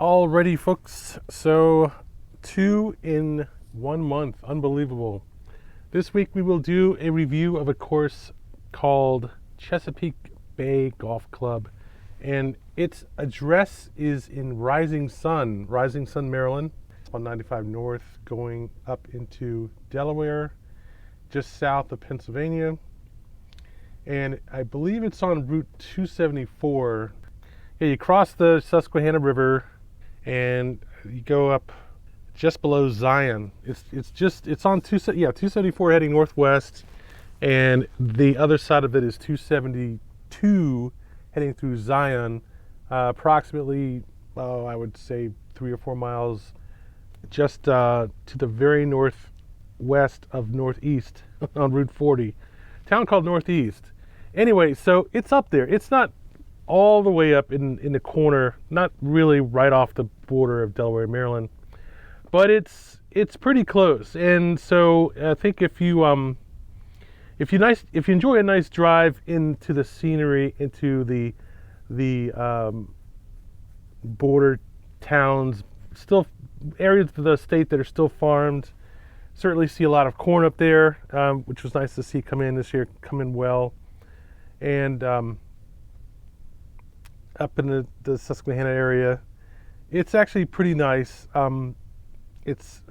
Alrighty, folks. So, 2 in 1 month. Unbelievable. This week we will do a review of a course called Chesapeake Bay Golf Club. And its address is in Rising Sun, Maryland. On 95 North, going up into Delaware, just south of Pennsylvania. And I believe it's on Route 274. Yeah, you cross the Susquehanna River and you go up just below Zion. It's on 274 heading northwest, and the other side of it is 272 heading through Zion, approximately, I would say 3 or 4 miles just to the very northwest of Northeast on Route 40. Town called Northeast. Anyway, so it's up there. It's not all the way up in the corner, not really right off the border of Delaware, Maryland, but it's pretty close. And so I think if you enjoy a nice drive into the scenery, into the border towns, still areas of the state that are still farmed, certainly see a lot of corn up there, which was nice to see come in this year, come in well, and up in the Susquehanna area, it's actually pretty nice. It's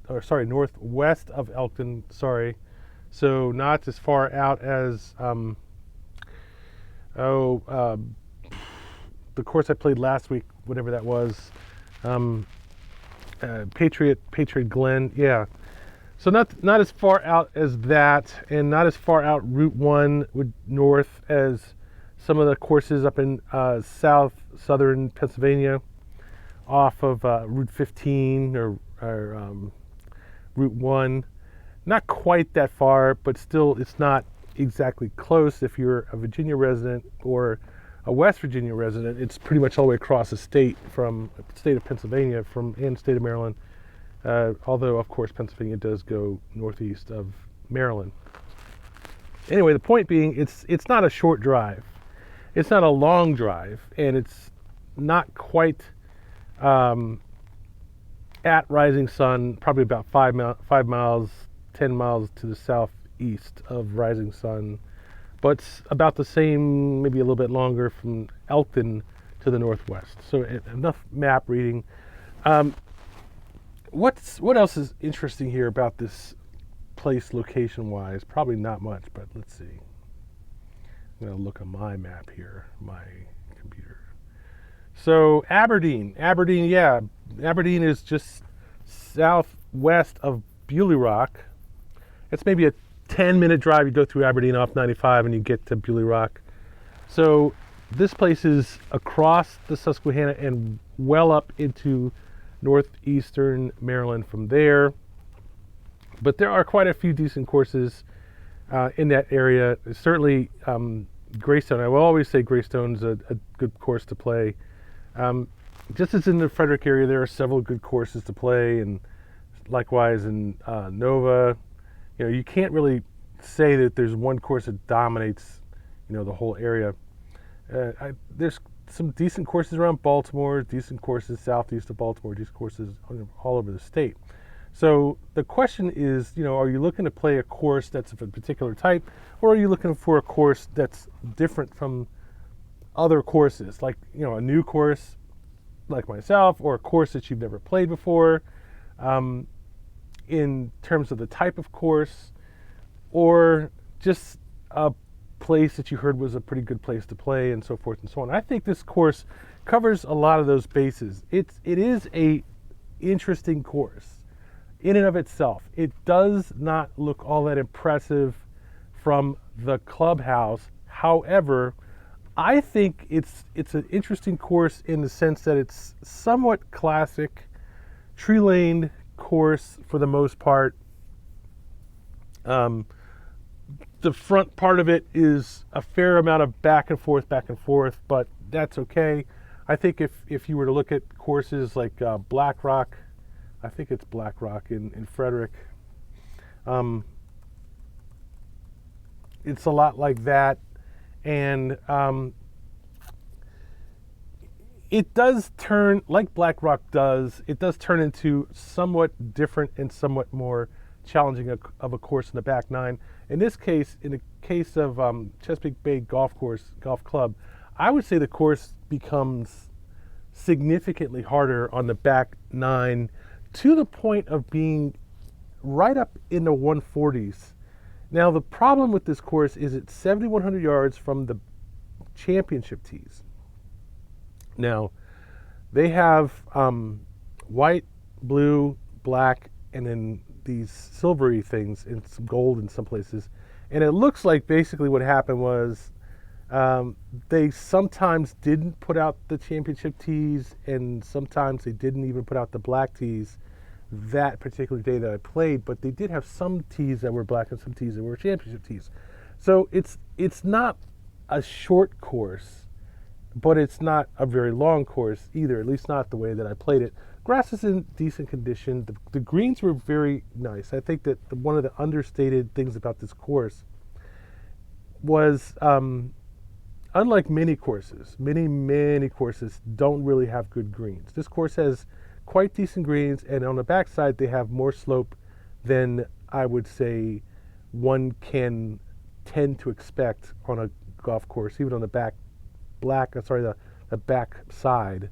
northwest of Elkton, so not as far out as the course I played last week, whatever that was, Patriot Glen, yeah. So not as far out as that, and not as far out Route 1 north as some of the courses up in southern Pennsylvania, off of Route 15 or Route 1. Not quite that far, but still it's not exactly close. If you're a Virginia resident or a West Virginia resident, it's pretty much all the way across the state, from the state of Pennsylvania and state of Maryland. Although, of course, Pennsylvania does go northeast of Maryland. Anyway, the point being, it's not a short drive. It's not a long drive, and it's not quite at Rising Sun, probably about 5 miles, 10 miles to the southeast of Rising Sun, but it's about the same, maybe a little bit longer from Elkton to the northwest. So enough map reading. What else is interesting here about this place location-wise? Probably not much, but let's see. I'm going to look on my map here, my computer. So Aberdeen, yeah. Aberdeen is just southwest of Bewley Rock. It's maybe a 10-minute drive. You go through Aberdeen off 95 and you get to Bewley Rock. So this place is across the Susquehanna and well up into northeastern Maryland from there. But there are quite a few decent courses in that area. Certainly Greystone. I will always say Greystone's a good course to play. Just as in the Frederick area, there are several good courses to play, and likewise in Nova. You know, you can't really say that there's one course that dominates, the whole area. There's some decent courses around Baltimore, decent courses southeast of Baltimore, decent courses all over the state. So the question is, are you looking to play a course that's of a particular type, or are you looking for a course that's different from other courses, like, a new course like myself, or a course that you've never played before, in terms of the type of course, or just a place that you heard was a pretty good place to play, and so forth and so on. I think this course covers a lot of those bases. It is a interesting course in and of itself. It does not look all that impressive from the clubhouse. However, I think it's an interesting course in the sense that it's somewhat classic, tree-laned course for the most part. The front part of it is a fair amount of back and forth, but that's okay. I think if you were to look at courses like Black Rock, I think it's Black Rock in Frederick, it's a lot like that. And it does turn, like Black Rock does, it does turn into somewhat different and somewhat more challenging of a course in the back nine. In this case, in the case of Chesapeake Bay Golf Club, I would say the course becomes significantly harder on the back nine, to the point of being right up in the 140s. Now, the problem with this course is it's 7,100 yards from the championship tees. Now, they have white, blue, black, and then these silvery things and some gold in some places. And it looks like basically what happened was they sometimes didn't put out the championship tees, and sometimes they didn't even put out the black tees that particular day that I played, but they did have some tees that were black and some tees that were championship tees. So it's not a short course, but it's not a very long course either, at least not the way that I played it. Grass is in decent condition. The greens were very nice. I think that one of the understated things about this course was, unlike many courses, many courses don't really have good greens. This course has quite decent greens, and on the backside they have more slope than I would say one can tend to expect on a golf course, even on the back side.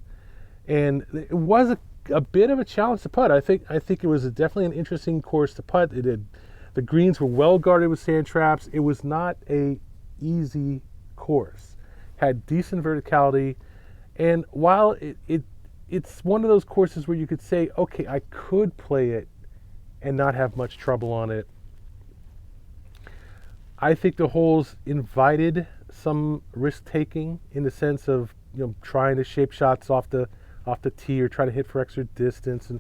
And it was a bit of a challenge to putt. I think it was definitely an interesting course to putt. The greens were well guarded with sand traps. It was not a easy course. Had decent verticality, and while it's one of those courses where you could say, okay, I could play it and not have much trouble on it, I think the holes invited some risk taking in the sense of, you know, trying to shape shots off the tee or try to hit for extra distance,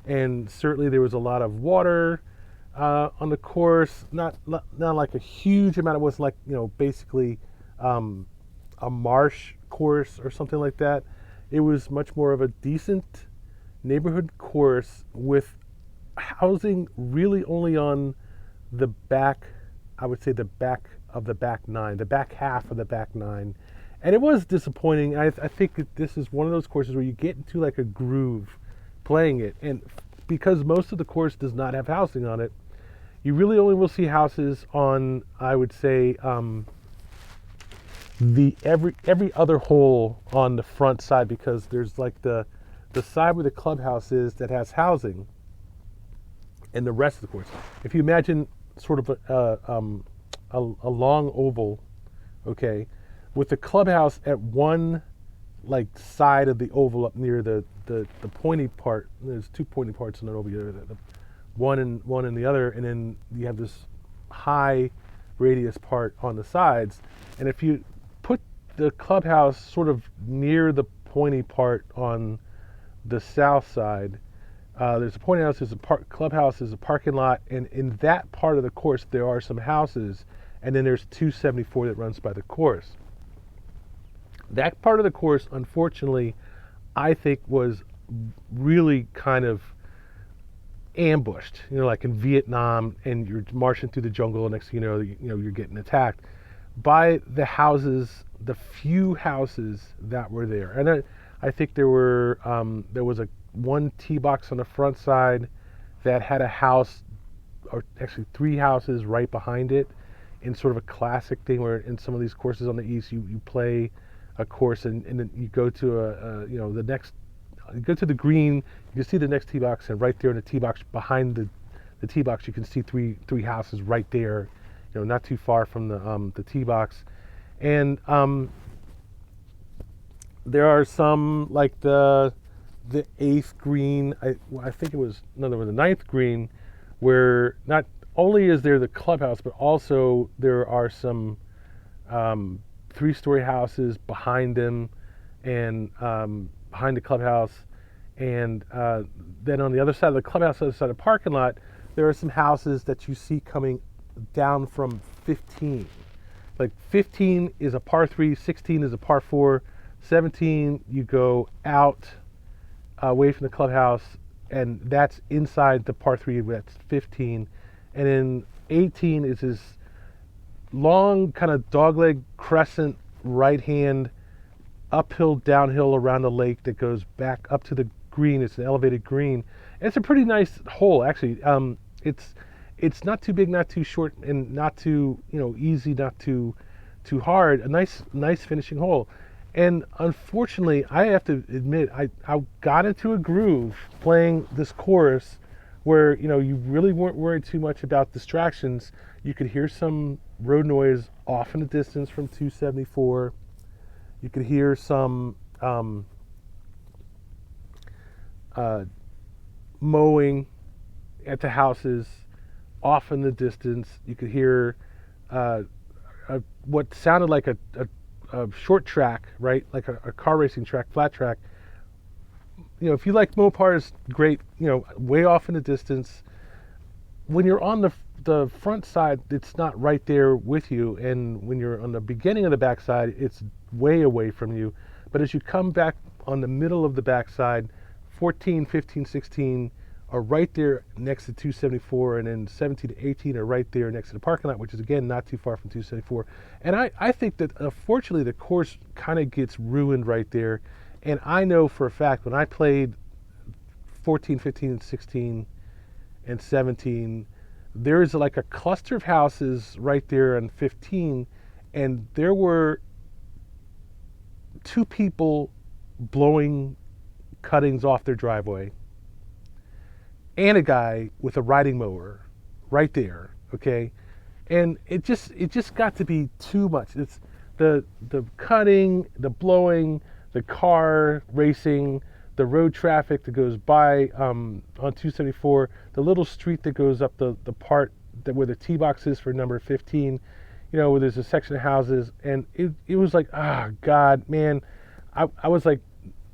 and certainly there was a lot of water on the course. Not like a huge amount. It wasn't like, you know, basically a marsh course or something like that. It was much more of a decent neighborhood course with housing really only on the back, I would say the back of the back nine, the back half of the back nine. And it was disappointing. I think that this is one of those courses where you get into like a groove playing it. And because most of the course does not have housing on it, you really only will see houses on, I would say, every other hole on the front side, because there's like the side where the clubhouse is that has housing, and the rest of the course. If you imagine sort of a long oval, okay, with the clubhouse at one like side of the oval up near the pointy part. There's two pointy parts in the oval, one in the other, and then you have this high radius part on the sides. And if you put the clubhouse sort of near the pointy part on the south side, there's a pointy house, there's a clubhouse, there's a parking lot, and in that part of the course there are some houses, and then there's 274 that runs by the course. That part of the course, unfortunately, I think was really kind of ambushed, you know, like in Vietnam, and you're marching through the jungle, and next thing you know, you're getting attacked by the houses, the few houses that were there. And I think there was one tee box on the front side that had a house, or actually three houses right behind it, in sort of a classic thing where in some of these courses on the east, you play a course and then you go to you go to the green, you can see the next tee box, and right there in the tee box behind the tee box, you can see three houses right there, you know, not too far from the tee box. And there are some, like the 8th green, I think it was, no, there was the 9th green, where not only is there the clubhouse, but also there are some 3-story houses behind them, and behind the clubhouse. And then on the other side of the clubhouse, other side of the parking lot, there are some houses that you see coming down from 15. Like 15 is a par 3, 16 is a par 4, 17 you go out away from the clubhouse, and that's inside the par 3, that's 15. And then 18 is this long kind of dogleg crescent right hand uphill, downhill around the lake that goes back up to the green. It's an elevated green. And it's a pretty nice hole, actually. It's not too big, not too short, and not too easy, not too hard. A nice finishing hole. And unfortunately, I have to admit, I got into a groove playing this course where you really weren't worried too much about distractions. You could hear some road noise off in the distance from 274. You could hear some mowing at the houses off in the distance. You could hear what sounded like a short track, right? Like a car racing track, flat track. If you like Mopars, great. Way off in the distance. When you're on the front side, it's not right there with you, and when you're on the beginning of the backside, it's way away from you. But as you come back on the middle of the backside, 14, 15, 16 are right there next to 274, and then 17 to 18 are right there next to the parking lot, which is again not too far from 274. And I think that unfortunately the course kind of gets ruined right there. And I know for a fact when I played 14, 15, 16, and 17, there's like a cluster of houses right there on 15, and there were two people blowing cuttings off their driveway and a guy with a riding mower right there, okay? And it just got to be too much. It's the cutting, the blowing, the car racing, the road traffic that goes by on 274, the little street that goes up the part where the tee box is for number 15, where there's a section of houses, and it was like, God, man, I was like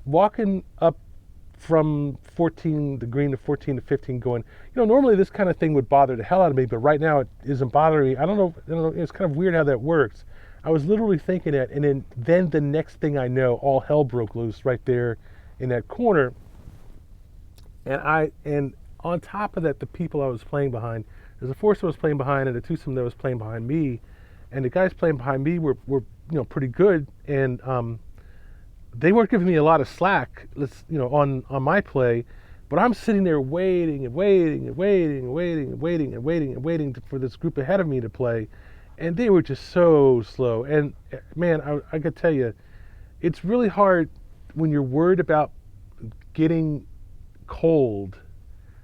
walking up from 14, the green to 14 to 15 going, normally this kind of thing would bother the hell out of me, but right now it isn't bothering me. I don't know, it's kind of weird how that works. I was literally thinking that, and then the next thing I know, all hell broke loose right there in that corner. And on top of that, the people I was playing behind, there's a foursome I was playing behind and a twosome that was playing behind me, and the guys playing behind me were pretty good, and they weren't giving me a lot of slack, on my play, but I'm sitting there waiting and waiting and waiting and waiting and waiting and waiting and waiting for this group ahead of me to play, and they were just so slow. And man, I could tell you, it's really hard when you're worried about getting cold,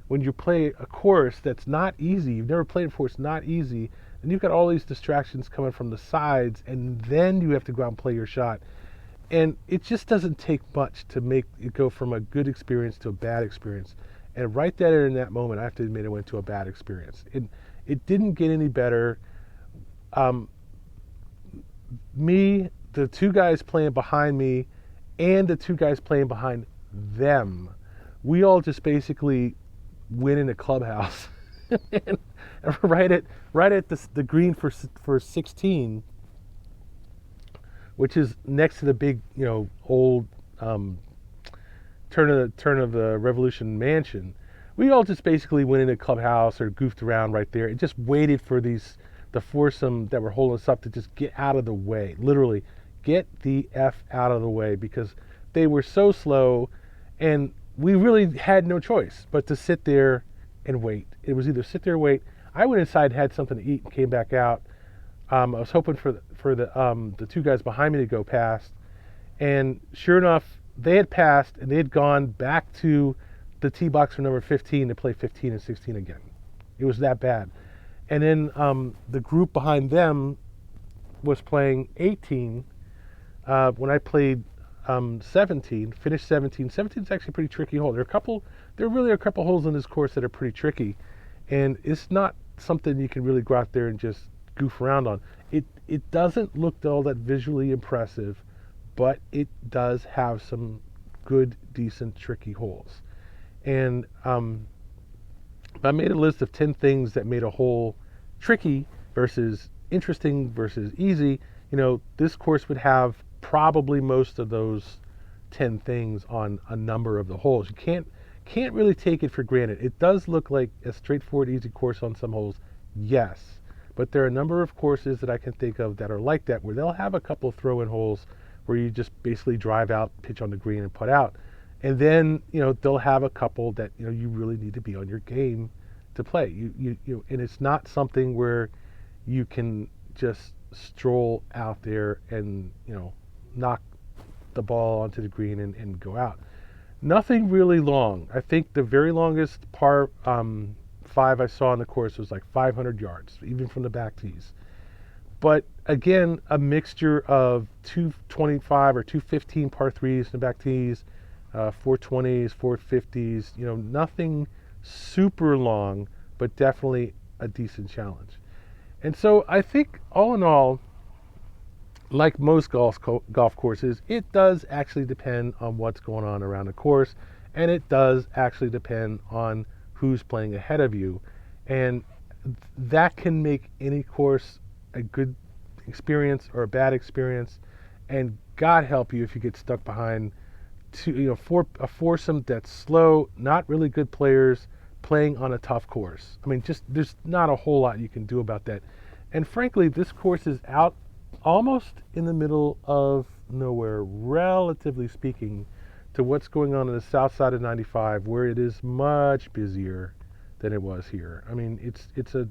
when you play a course that's not easy, you've never played it before, it's not easy, and you've got all these distractions coming from the sides, and then you have to go out and play your shot. And it just doesn't take much to make it go from a good experience to a bad experience. And right there in that moment, I have to admit, it went to a bad experience. It didn't get any better. Me, the two guys playing behind me, and the two guys playing behind them, we all just basically went in a clubhouse, and right at the green for 16, which is next to the big old turn of the Revolution mansion. We all just basically went in a clubhouse or goofed around right there and just waited for the foursome that were holding us up to just get out of the way. Literally, get the F out of the way, because they were so slow, and we really had no choice but to sit there and wait. It was either sit there and wait. I went inside, had something to eat, and came back out. I was hoping for the two guys behind me to go past, and sure enough, they had passed, and they had gone back to the tee box for number 15 to play 15 and 16 again. It was that bad. And then the group behind them was playing 18 when I played 17, finished 17. 17 is actually a pretty tricky hole. There really are a couple holes in this course that are pretty tricky, and it's not something you can really go out there and just goof around on. It doesn't look all that visually impressive, but it does have some good, decent, tricky holes. And I made a list of 10 things that made a hole tricky versus interesting versus easy. This course would have probably most of those 10 things on a number of the holes. You can't really take it for granted. It does look like a straightforward, easy course on some holes, yes. But there are a number of courses that I can think of that are like that, where they'll have a couple throw-in holes where you just basically drive out, pitch on the green, and put out. And then they'll have a couple that you really need to be on your game to play. And it's not something where you can just stroll out there and knock the ball onto the green and go out. Nothing really long. I think the very longest par 5 I saw on the course was like 500 yards, even from the back tees. But again, a mixture of 225 or 215 par 3s in the back tees, 420s, 450s, nothing super long, but definitely a decent challenge. And so I think all in all, like most golf courses, it does actually depend on what's going on around the course, and it does actually depend on who's playing ahead of you. And that can make any course a good experience or a bad experience. And God help you if you get stuck behind a foursome that's slow, not really good players playing on a tough course. I mean, just there's not a whole lot you can do about that. And frankly, this course is out almost in the middle of nowhere, relatively speaking, to what's going on the south side of 95, where it is much busier than it was here. I mean, it's a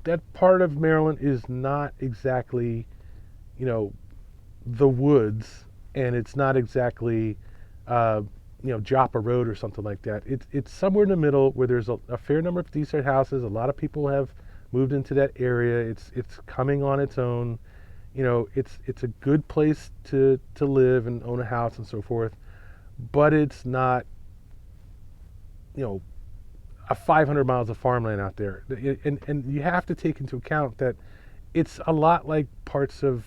that part of Maryland is not exactly the woods, and it's not exactly Joppa Road or something like that. It's somewhere in the middle where there's a fair number of decent houses. A lot of people have moved into that area. It's coming on its own. It's a good place to live and own a house and so forth, but it's not a 500 miles of farmland out there. And you have to take into account that it's a lot like parts of,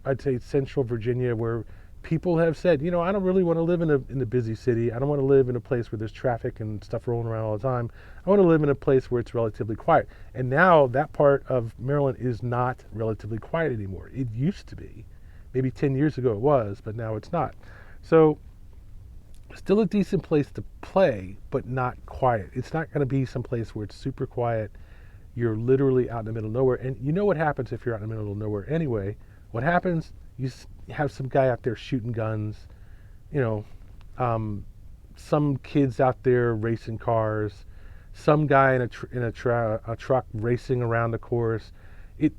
I'd say, central Virginia, where people have said, I don't really want to live in a busy city. I don't want to live in a place where there's traffic and stuff rolling around all the time. I want to live in a place where it's relatively quiet. And now that part of Maryland is not relatively quiet anymore. It used to be. Maybe 10 years ago it was, but now it's not. So still a decent place to play, but not quiet. It's not going to be some place where it's super quiet. You're literally out in the middle of nowhere. And you know what happens if you're out in the middle of nowhere anyway. What happens, you have some guy out there shooting guns, some kids out there racing cars, some guy in a truck racing around the course. It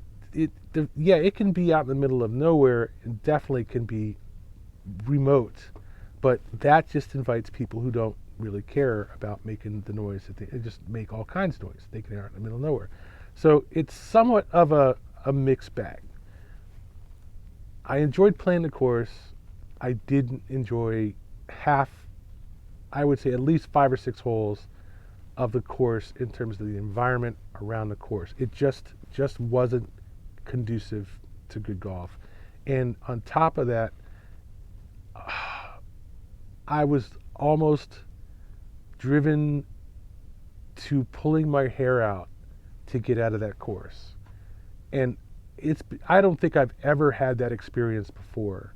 can be out in the middle of nowhere. It definitely can be remote, but that just invites people who don't really care about making the noise that they just make all kinds of noise. They can out in the middle of nowhere. So it's somewhat of a mixed bag. I enjoyed playing the course. I didn't enjoy I would say at least 5 or 6 holes of the course in terms of the environment around the course. It just wasn't conducive to good golf. And on top of that, I was almost driven to pulling my hair out to get out of that course. And I don't think I've ever had that experience before,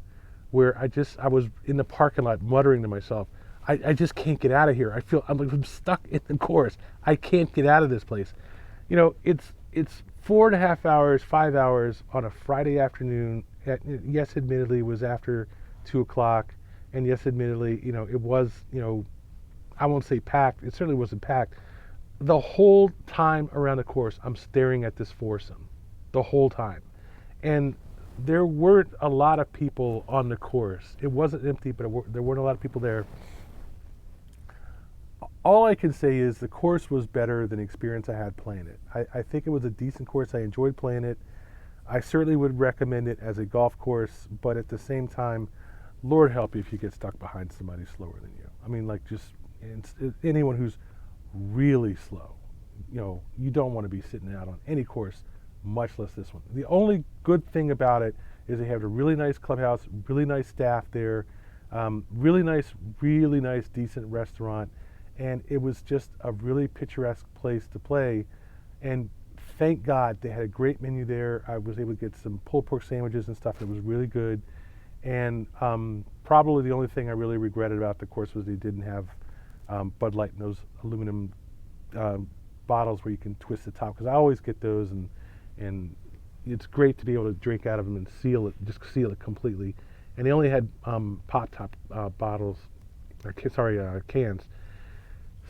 where I was in the parking lot muttering to myself, I just can't get out of here. I'm stuck in the course. I can't get out of this place. It's 4.5 hours, 5 hours on a Friday afternoon. Yes, admittedly, it was after 2 o'clock, and yes, admittedly, it was, I won't say packed. It certainly wasn't packed. The whole time around the course, I'm staring at this foursome. The whole time. And there weren't a lot of people on the course. It wasn't empty, but there weren't a lot of people there. All I can say is the course was better than the experience I had playing it. I think it was a decent course. I enjoyed playing it. I certainly would recommend it as a golf course, but at the same time, Lord help you if you get stuck behind somebody slower than you. I mean, like, just anyone who's really slow. You don't want to be sitting out on any course, much less this one. The only good thing about it is they have a really nice clubhouse, really nice staff there, really nice, decent restaurant, and it was just a really picturesque place to play. And thank God they had a great menu there. I was able to get some pulled pork sandwiches and stuff. It was really good. And probably the only thing I really regretted about the course was they didn't have Bud Light in those aluminum bottles where you can twist the top, because I always get those, and it's great to be able to drink out of them and seal it, just seal it completely. And they only had pop top bottles, or cans.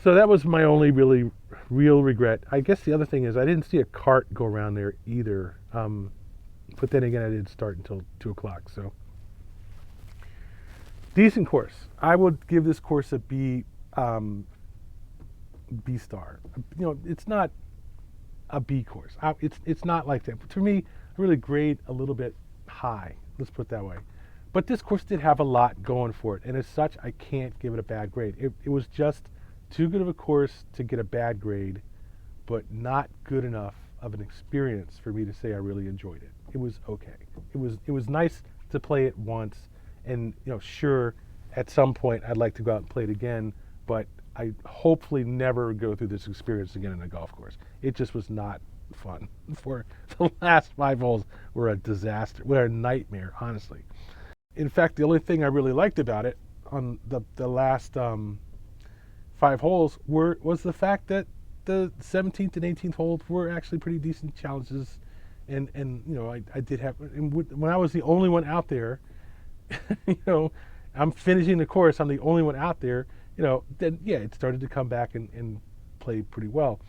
So that was my only really real regret. I guess the other thing is I didn't see a cart go around there either. But then again, I didn't start until 2 o'clock. So decent course. I would give this course a B, B star. You know, it's not a B course. It's not like that. But to me, I really grade a little bit high. Let's put it that way. But this course did have a lot going for it, and as such, I can't give it a bad grade. It was just too good of a course to get a bad grade, but not good enough of an experience for me to say I really enjoyed it. It was okay. It was nice to play it once, and you know, sure, at some point I'd like to go out and play it again, but I hopefully never go through this experience again in a golf course. It just was not fun. For the last 5 holes were a disaster, were a nightmare, honestly. In fact, the only thing I really liked about it on the last 5 holes was the fact that the 17th and 18th holes were actually pretty decent challenges, and you know, I did have, and when I was the only one out there, you know, I'm finishing the course, I'm the only one out there, you know, then yeah, it started to come back and play pretty well,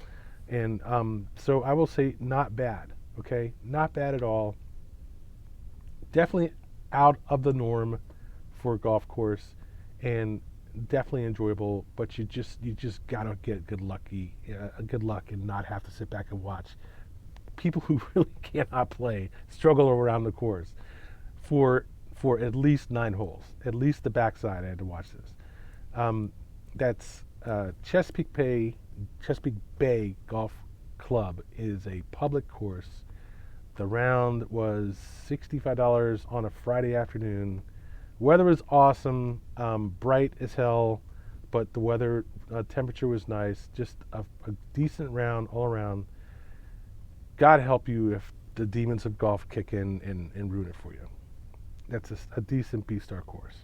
and so I will say not bad, okay, not bad at all. Definitely out of the norm for a golf course, and definitely enjoyable. But you just gotta get good luck and not have to sit back and watch people who really cannot play struggle around the course for at least 9 holes. At least the backside, I had to watch this. That's Chesapeake Bay Golf Club is a public course. The round was $65 on a Friday afternoon. Weather was awesome, bright as hell, but the weather temperature was nice. Just a decent round all around. God help you if the demons of golf kick in and ruin it for you. That's a decent B-star course.